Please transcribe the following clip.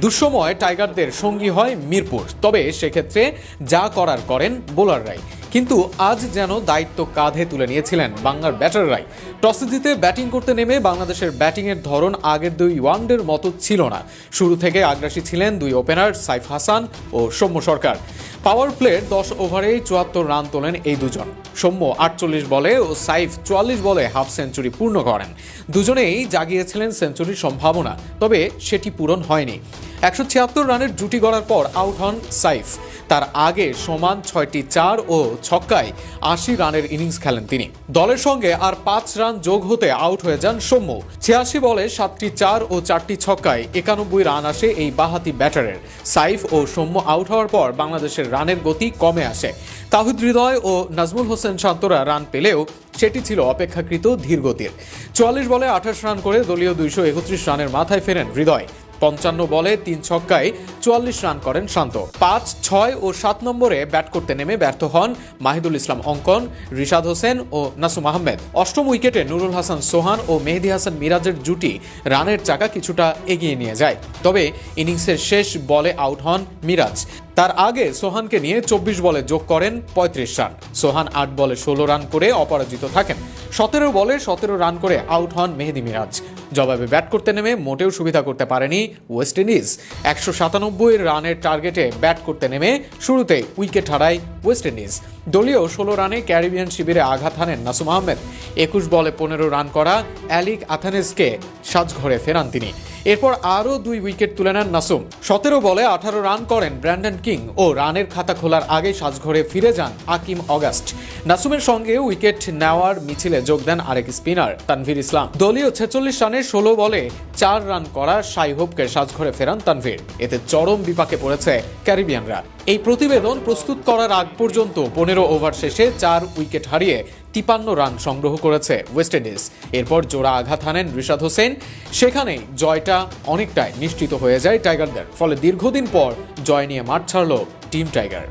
দুঃসময় টাইগারদের সঙ্গী হয় মিরপুর, তবে সেক্ষেত্রে যা করার করেন বোলাররাই। কিন্তু আজ যেন দায়িত্ব কাঁধে তুলে নিয়েছিলেন বাংলার ব্যাটাররাই। টসে জিতে ব্যাটিং করতে নেমে বাংলাদেশের ব্যাটিংয়ের ধরন আগের দুই ওয়ানডের মতো ছিল না। শুরু থেকে আগ্রাসী ছিলেন দুই ওপেনার সাইফ হাসান ও সৌম্য সরকার। পাওয়ার প্লের 10 ওভারেই 74 রান তোলেন এই দুজন। সৌম্য 48 বলে ও সাইফ 44 বলে হাফ সেঞ্চুরি পূর্ণ করেন। দুজনেই জাগিয়েছিলেন সেঞ্চুরির সম্ভাবনা, তবে সেটি পূরণ হয়নি। 176 রানের জুটি গড়ার পর আউট হন সাইফ। তার আগে সমান 6টি 4 ও ছক্কায় 80 রানের ইনিংস খেলেন তিনি। দলের সঙ্গে আর 5 রান যোগ হতে আউট হয়ে যান সৌম্য। 86 বলে 7টি 4 ও 4টি ছক্কায় 91 রান আসে এই বাঁহাতি ব্যাটারের। সাইফ ও সৌম্য আউট হওয়ার পর বাংলাদেশের রানের গতি কমে আসে। তাহিদ হৃদয় ও নাজমুল হোসেন শান্তরা রান পেলেও সেটি ছিল অপেক্ষাকৃত ধীরগতির। 44 বলে 28 রান করে দলীয় 231 রানের মাথায় ফেরেন হৃদয়। 55 বলে 3 ছক্কায় 44 রান করেন শান্ত। 5, 6 ও 7 নম্বরে ব্যাট করতে নেমে ব্যর্থ হন মাহিদুল ইসলাম অঙ্কন, রিশাদ হোসেন ও নাসুম আহমেদ। 8ম উইকেটে নুরুল হাসান সোহান ও মেহেদী হাসান মিরাজের জুটি রানের চাকা কিছুটা এগিয়ে নিয়ে যায়, তবে ইনিংসের শেষ বলে আউট হন মিরাজ। তার আগে সোহানকে নিয়ে 24 বলে যোগ করেন 35 রান। সোহান 8 বলে 16 রান করে অপরাজিত থাকেন। 17 বলে 17 রান করে আউট হন মেহেদী মিরাজ। জবাবে ব্যাট করতে নেমে মোটেও সুবিধা করতে পারেনি ওয়েস্ট ইন্ডিজ। 197 রানের টার্গেটে ব্যাট করতে নেমে শুরুতে উইকেট হারায় ওয়েস্ট ইন্ডিজ। দলীয় 16 রানে ক্যারিবিয়ান শিবিরে আঘাত হানেন নাসুম আহমেদ। 21 বলে 15 রান করা অ্যালিক আথানেসকে সাজঘরে ফেরান তিনি। এরপর আরও 2 উইকেট তুলে নেন নাসুম। 17 বলে 18 রান করেন ব্র্যান্ডন কিং ও রানের খাতা খোলার আগে সাজঘরে ফিরে যান আকিম অগাস্ট। নাসুমের সঙ্গে উইকেট নেওয়ার মিছিলে যোগ দেন আরেক স্পিনার তানভীর ইসলাম। দলীয় 46 রানে 16 বলে 4 রান করা শাই হোপকে সাজঘরে ফেরান তানভীর। এতে চরম বিপাকে পড়েছে ক্যারিবিয়ানরা। এই প্রতিবেদন প্রস্তুত করার আগ পর্যন্ত 15 ওভার শেষে 4 উইকেট হারিয়ে 53 রান সংগ্রহ করেছে ওয়েস্ট ইন্ডিজ। এরপর জোড়া আঘাত হানেন রিশাদ হোসেন। সেখানেই জয়টা অনেকটাই নিশ্চিত হয়ে যায় টাইগারদের। ফলে দীর্ঘদিন পর জয় নিয়ে মাঠ ছাড়ল টিম টাইগার।